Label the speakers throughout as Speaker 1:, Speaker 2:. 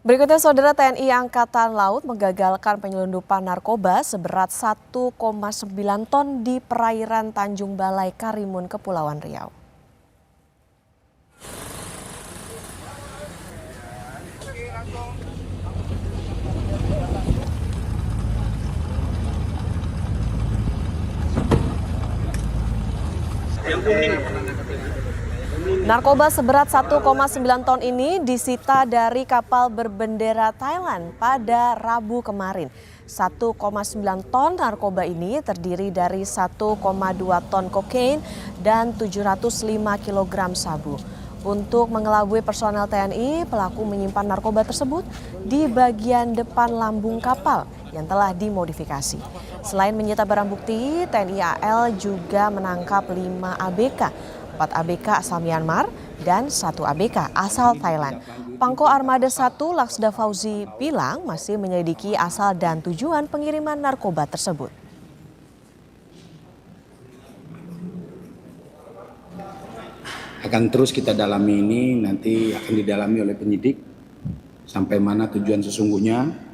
Speaker 1: Berikutnya, Saudara, TNI Angkatan Laut menggagalkan penyelundupan narkoba seberat 1,9 ton di perairan Tanjung Balai, Karimun, Kepulauan Riau. Narkoba seberat 1,9 ton ini disita dari kapal berbendera Thailand pada Rabu kemarin. 1,9 ton narkoba ini terdiri dari 1,2 ton kokain dan 705 kg sabu. Untuk mengelabui personel TNI, pelaku menyimpan narkoba tersebut di bagian depan lambung kapal yang telah dimodifikasi. Selain menyita barang bukti, TNI AL juga menangkap 5 ABK, 4 ABK asal Myanmar, dan 1 ABK asal Thailand. Pangko Armada 1 Laksda Fauzi bilang masih menyelidiki asal dan tujuan pengiriman narkoba tersebut.
Speaker 2: Akan terus kita dalami ini, nanti akan didalami oleh penyidik sampai mana tujuan sesungguhnya.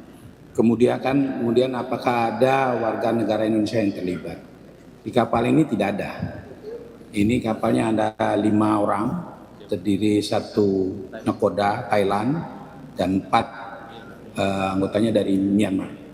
Speaker 2: Kemudian apakah ada warga negara Indonesia yang terlibat. Di kapal ini tidak ada. Ini kapalnya ada 5 orang, terdiri 1 nakoda Thailand dan 4 anggotanya dari Myanmar.